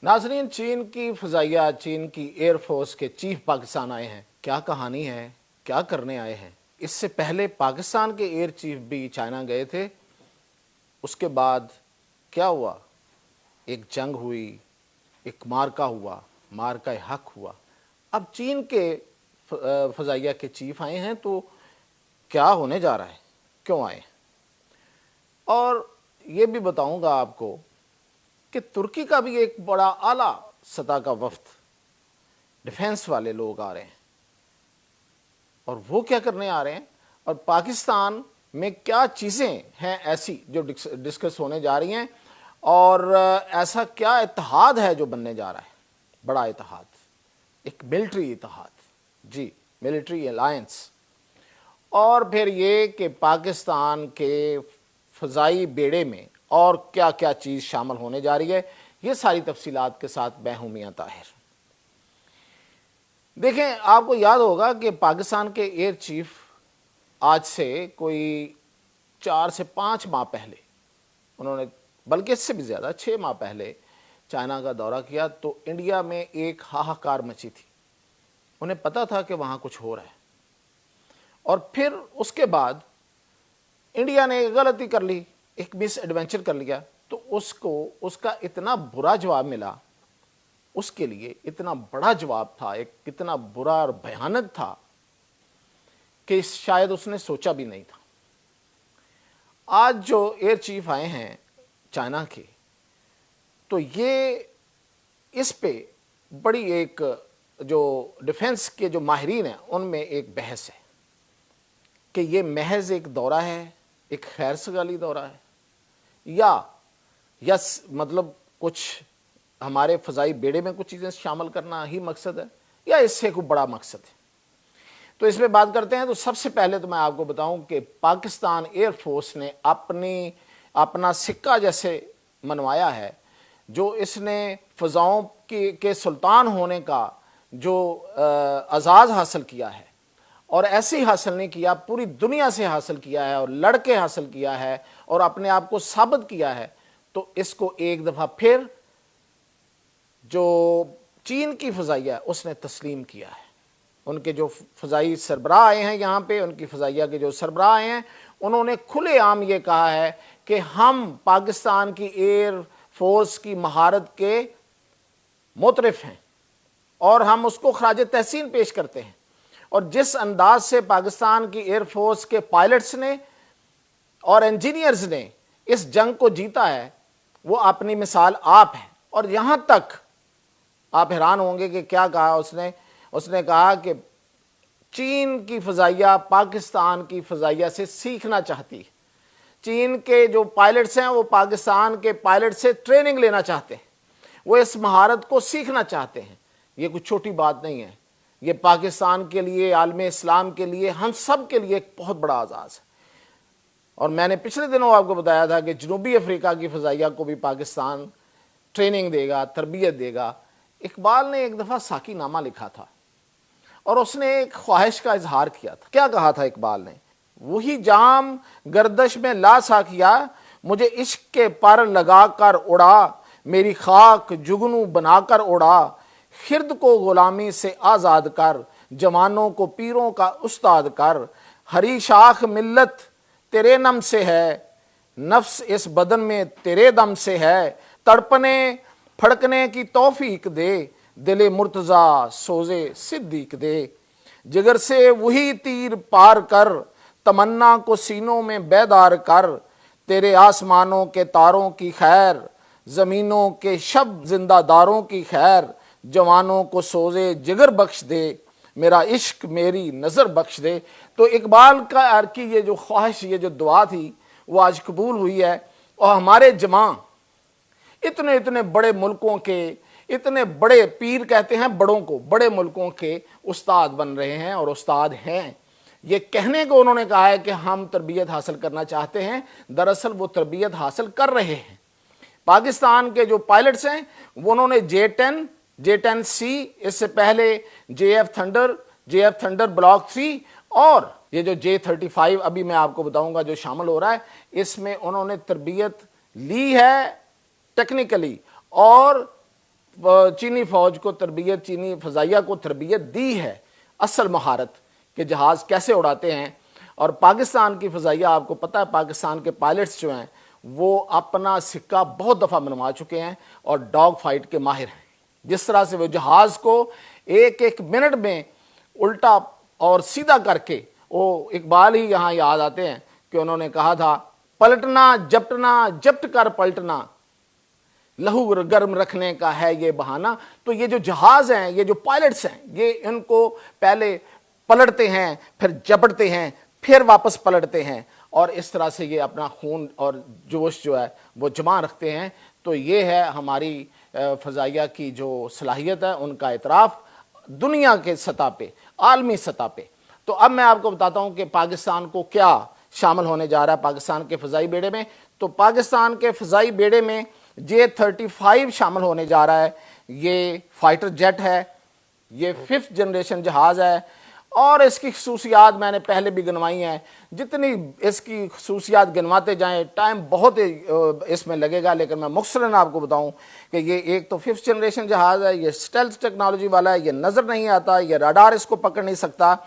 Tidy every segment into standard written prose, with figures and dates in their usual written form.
नाज़रीन, चीन की फ़ज़ाइया, चीन की एयर फोर्स के चीफ पाकिस्तान आए हैं। क्या कहानी है, क्या करने आए हैं? इससे पहले पाकिस्तान के एयर चीफ भी चाइना गए थे। उसके बाद क्या हुआ? एक जंग हुई, एक मार्का हुआ, मार्का हक हुआ। अब चीन के फ़ज़ाइया के चीफ आए हैं, तो क्या होने जा रहा है, क्यों आए? और ये भी बताऊंगा आपको कि तुर्की का भी एक बड़ा आला सतह का वफ्द, डिफेंस वाले लोग आ रहे हैं, और वो क्या करने आ रहे हैं, और पाकिस्तान में क्या चीज़ें हैं ऐसी जो डिस्कस होने जा रही हैं, और ऐसा क्या इत्तेहाद है जो बनने जा रहा है, बड़ा इत्तेहाद, एक मिलिट्री इत्तेहाद, जी, मिलिट्री अलायंस। और फिर ये कि पाकिस्तान के फ़ज़ाई बेड़े में और क्या क्या चीज़ शामिल होने जा रही है, ये सारी तफसीलात के साथ मैं हूं मियां ताहिर। देखें, आपको याद होगा कि पाकिस्तान के एयर चीफ आज से कोई 4 से 5 माह पहले, उन्होंने बल्कि इससे भी ज़्यादा 6 माह पहले चाइना का दौरा किया, तो इंडिया में एक हाहाकार मची थी। उन्हें पता था कि वहाँ कुछ हो रहा है, और फिर उसके बाद इंडिया ने एक गलती कर ली, एक मिस एडवेंचर कर लिया, तो उसका इतना बुरा जवाब मिला, उसके लिए इतना बड़ा जवाब था, एक कितना बुरा और भयानक था कि शायद उसने सोचा भी नहीं था। आज जो एयर चीफ आए हैं चाइना के, तो ये इस पे बड़ी एक जो डिफेंस के जो माहिरीन हैं उनमें एक बहस है कि ये महज एक दौरा है, एक खैर सगाली दौरा है, या मतलब कुछ हमारे फ़ज़ाई बेड़े में कुछ चीज़ें शामिल करना ही मकसद है, या इससे कोई बड़ा मकसद है। तो इस पर बात करते हैं। तो सबसे पहले तो मैं आपको बताऊं कि पाकिस्तान एयर फोर्स ने अपना सिक्का जैसे मनवाया है, जो इसने फ़ज़ाओं के सुल्तान होने का जो एजाज़ हासिल किया है, और ऐसे ही हासिल नहीं किया, पूरी दुनिया से हासिल किया है, और लड़के हासिल किया है, और अपने आप को साबित किया है। तो इसको एक दफ़ा फिर जो चीन की फ़ज़ाइया है उसने तस्लीम किया है। उनके जो फ़ज़ाई सरबराह आए हैं यहाँ पे, उनकी फ़ज़ाइया के जो सरबराह आए हैं, उन्होंने खुलेआम ये कहा है कि हम पाकिस्तान की एयर फोर्स की महारत के मुतरिफ हैं, और हम उसको खराज तहसीन पेश करते हैं। और जिस अंदाज से पाकिस्तान की एयर फोर्स के पायलट्स ने और इंजीनियर्स ने इस जंग को जीता है, वो अपनी मिसाल आप है। और यहां तक आप हैरान होंगे कि क्या कहा उसने कहा कि चीन की फ़ज़ाइया पाकिस्तान की फ़ज़ाइया से सीखना चाहती है। चीन के जो पायलट्स हैं वो पाकिस्तान के पायलट से ट्रेनिंग लेना चाहते हैं, वो इस महारत को सीखना चाहते हैं। ये कुछ छोटी बात नहीं है, ये पाकिस्तान के लिए, आलम इस्लाम के लिए, हम सब के लिए एक बहुत बड़ा एजाज़ है। और मैंने पिछले दिनों आपको बताया था कि जनूबी अफ्रीका की फ़ज़ाइया को भी पाकिस्तान ट्रेनिंग देगा, तरबियत देगा। इकबाल ने एक दफ़ा साकी नामा लिखा था, और उसने एक ख्वाहिश का इजहार किया था। क्या कहा था इकबाल ने? वही जाम गर्दश में ला साकिया, मुझे इश्क के पर लगा कर उड़ा, मेरी खाक जुगनू बनाकर उड़ा, खिर्द को गुलामी से आज़ाद कर, जवानों को पीरों का उस्ताद कर, हरी शाख मिल्लत तेरे नम से है, नफ्स इस बदन में तेरे दम से है, तड़पने फड़कने की तौफीक दे, दिले मुर्तज़ा सोजे सिद्दीक दे, जिगर से वही तीर पार कर, तमन्ना को सीनों में बेदार कर, तेरे आसमानों के तारों की खैर, ज़मीनों के शब जिंदादारों की खैर, जवानों को सोजे जिगर बख्श दे, मेरा इश्क मेरी नज़र बख्श दे। तो इकबाल का की ये जो ख्वाहिश, ये जो दुआ थी, वो आज कबूल हुई है। और हमारे जवान इतने इतने बड़े मुल्कों के, इतने बड़े पीर कहते हैं बड़ों को, बड़े मुल्कों के उस्ताद बन रहे हैं, और उस्ताद हैं। ये कहने को उन्होंने कहा है कि हम तरबियत हासिल करना चाहते हैं, दरअसल वो तरबियत हासिल कर रहे हैं। पाकिस्तान के जो पायलट्स हैं वो उन्होंने J-10C, इससे पहले JF थंडर ब्लॉक 3, और ये जो J-35 अभी मैं आपको बताऊंगा जो शामिल हो रहा है, इसमें उन्होंने तरबियत ली है टेक्निकली, और चीनी फौज को तरबियत, चीनी फजाइया को तरबियत दी है असल महारत कि जहाज़ कैसे उड़ाते हैं। और पाकिस्तान की फजाइया, आपको पता है पाकिस्तान के पायलट्स जो हैं वो अपना सिक्का बहुत दफ़ा मनवा चुके हैं और डॉग फाइट के माहिर हैं। जिस तरह से वो जहाज़ को एक एक मिनट में उल्टा और सीधा करके, वो इकबाल ही यहाँ याद आते हैं कि उन्होंने कहा था, पलटना जपटना जप्ट कर पलटना, लहू गर्म रखने का है ये बहाना। तो ये जो जहाज हैं, ये जो पायलट्स हैं, ये इनको पहले पलटते हैं, फिर जपटते हैं, फिर वापस पलटते हैं, और इस तरह से ये अपना खून और जोश जो है वो जमा रखते हैं। तो ये है हमारी फजाइया की जो सलाहियत है, उनका इतराफ़ दुनिया के सतह पे, आलमी सतह पे। तो अब मैं आपको बताता हूं कि पाकिस्तान को क्या शामिल होने जा रहा है पाकिस्तान के फ़ज़ाई बेड़े में। तो पाकिस्तान के फ़ज़ाई बेड़े में J-35 शामिल होने जा रहा है। ये फाइटर जेट है, ये 5th जनरेशन जहाज़ है, और इसकी खसूसियात मैंने पहले भी गिनवाई हैं। जितनी इसकी खसूसियात गिनवाते जाएं टाइम बहुत इसमें लगेगा, लेकिन मैं मुख्तसरन आपको बताऊं कि ये एक तो 5th जनरेशन जहाज़ है, ये स्टेल्थ टेक्नोलॉजी वाला है, ये नज़र नहीं आता, ये रडार इसको पकड़ नहीं सकता,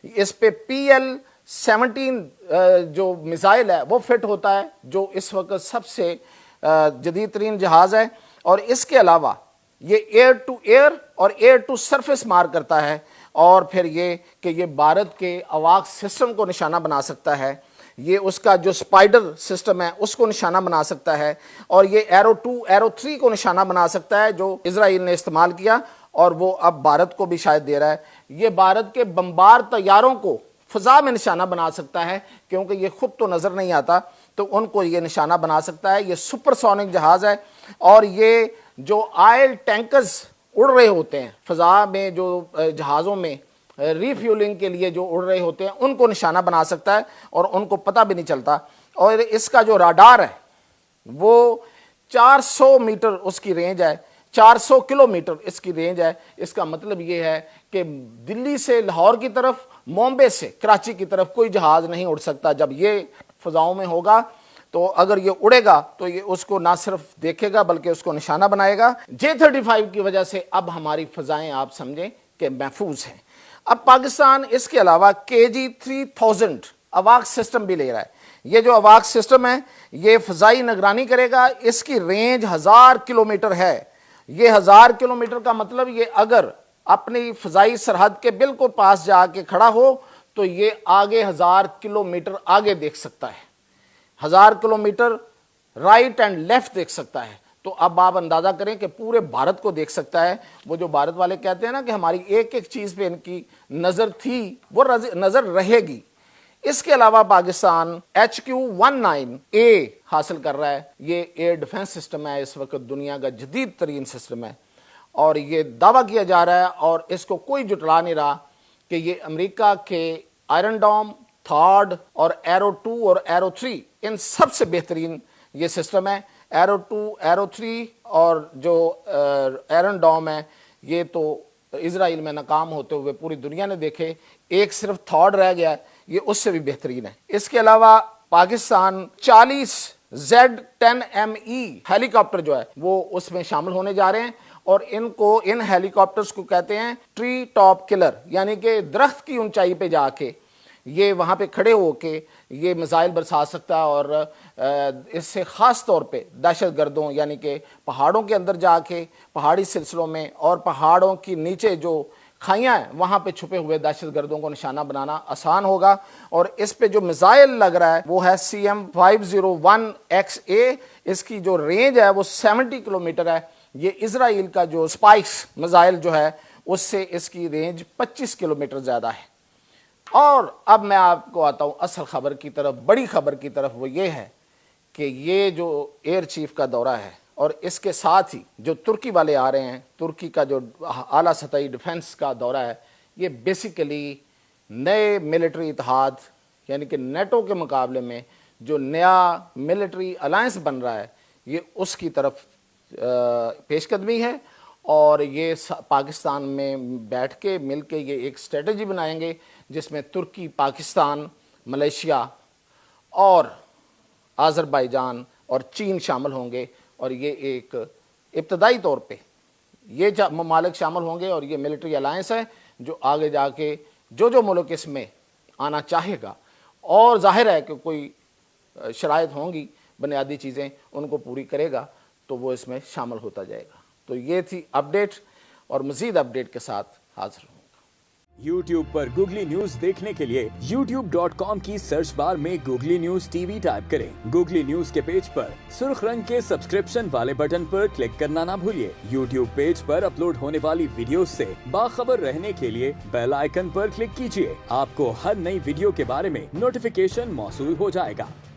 इस पे PL-17 जो मिसाइल है वो फिट होता है, जो इस वक्त सबसे जदीद तरीन जहाज़ है। और इसके अलावा ये एयर टू एयर और एयर टू सरफेस मार करता है, और फिर ये कि ये भारत के अवाक सिस्टम को निशाना बना सकता है, ये उसका जो स्पाइडर सिस्टम है उसको निशाना बना सकता है, और ये एरो 2 एरो 3 को निशाना बना सकता है जो इजराइल ने इस्तेमाल किया और वो अब भारत को भी शायद दे रहा है। ये भारत के बमबार तैयारों को फ़ज़ा में निशाना बना सकता है, क्योंकि ये खुद तो नज़र नहीं आता, तो उनको ये निशाना बना सकता है। ये सुपरसोनिक जहाज़ है, और ये जो ऑयल टैंकर्स उड़ रहे होते हैं फ़ज़ा में, जो जहाज़ों में रीफ्यूलिंग के लिए जो उड़ रहे होते हैं, उनको निशाना बना सकता है और उनको पता भी नहीं चलता। और इसका जो राडार है वो 400 मीटर उसकी रेंज है, 400 किलोमीटर इसकी रेंज है। इसका मतलब ये है कि दिल्ली से लाहौर की तरफ, बॉम्बे से कराची की तरफ कोई जहाज़ नहीं उड़ सकता। जब ये फ़ज़ाओं में होगा तो अगर ये उड़ेगा तो ये उसको ना सिर्फ देखेगा बल्कि उसको निशाना बनाएगा। J-35 की वजह से अब हमारी फ़ज़ाएं आप समझें कि महफूज हैं। अब पाकिस्तान इसके अलावा KG-3000 अवाक सिस्टम भी ले रहा है। ये जो अवाक सिस्टम है ये फ़ज़ाई निगरानी करेगा। इसकी रेंज 1000 किलोमीटर है। ये 1000 किलोमीटर का मतलब ये अगर अपनी फ़ज़ाई सरहद के बिल्कुल पास जाके खड़ा हो तो ये आगे 1000 किलोमीटर आगे देख सकता है, 1000 किलोमीटर राइट एंड लेफ्ट देख सकता है। तो अब आप अंदाजा करें कि पूरे भारत को देख सकता है। वो जो भारत वाले कहते हैं ना कि हमारी एक एक चीज पे इनकी नजर थी, वो नजर रहेगी। इसके अलावा पाकिस्तान HQ-19A हासिल कर रहा है। ये एयर डिफेंस सिस्टम है, इस वक्त दुनिया का जदीद तरीन सिस्टम है, और ये दावा किया जा रहा है और इसको कोई जुटला नहीं रहा कि ये अमेरिका के आयरन डोम, थॉड और एरो 2 और एरो 3 इन सबसे बेहतरीन ये सिस्टम है। एरो 2, एरो 3 और जो आयरन डोम है ये तो इजराइल में नाकाम होते हुए पूरी दुनिया ने देखे, एक सिर्फ थॉड रह गया, ये उससे भी बेहतरीन है। इसके अलावा पाकिस्तान 40 Z-10ME हेलीकॉप्टर जो है वो उसमें शामिल होने जा रहे हैं, और इन हेलीकॉप्टर्स को कहते हैं ट्री टॉप किलर, यानी कि दरख्त की ऊंचाई पे जाके ये वहां पे खड़े होके ये मिसाइल बरसा सकता है। और इससे ख़ास तौर पे दहशत गर्दों, यानी कि पहाड़ों के अंदर जाके पहाड़ी सिलसिलों में और पहाड़ों की नीचे जो खाइयाँ हैं वहाँ पे छुपे हुए दहशत गर्दों को निशाना बनाना आसान होगा। और इस पे जो मिसाइल लग रहा है वो है CM-501XA। इसकी जो रेंज है वो 70 किलोमीटर है। ये इजराइल का जो स्पाइक्स मिसाइल जो है उससे इसकी रेंज 25 किलोमीटर ज़्यादा है। और अब मैं आपको आता हूं असल खबर की तरफ, बड़ी खबर की तरफ। वो ये है कि ये जो एयर चीफ का दौरा है और इसके साथ ही जो तुर्की वाले आ रहे हैं, तुर्की का जो आला सतही डिफेंस का दौरा है, ये बेसिकली नए मिलिट्री इतिहाद यानी कि नेटो के मुकाबले में जो नया मिलिट्री अलायंस बन रहा है ये उसकी तरफ पेशकदमी है। और ये पाकिस्तान में बैठ के मिल के ये एक स्ट्रेटजी बनाएंगे जिसमें तुर्की, पाकिस्तान, मलेशिया और आज़रबाईजान और चीन शामिल होंगे। और ये एक इब्तदाई तौर पे یہ ممالک شامل ہوں گے اور یہ ملٹری الائنس ہے جو آگے جا کے جو ملک اس میں آنا چاہے گا، اور ظاہر ہے کہ کوئی شرائط ہوں گی، بنیادی چیزیں ان کو پوری کرے گا تو وہ اس میں شامل ہوتا جائے گا۔ تو یہ تھی اپڈیٹ، اور مزید اپڈیٹ کے ساتھ حاضر ہوں۔ YouTube پر گوگلی نیوز دیکھنے کے لیے youtube.com کی سرچ بار میں googly news T V type کریں۔ گوگلی نیوز کے پیج پر سرخ رنگ کے سبسکرپشن والے بٹن پر کلک کرنا نہ بھولیے۔ YouTube پیج پر اپلوڈ ہونے والی ویڈیوز سے باخبر رہنے کے لیے بیل آئیکن پر کلک کیجیے۔ آپ کو ہر نئی ویڈیو کے بارے میں نوٹیفیکیشن موصول ہو جائے گا۔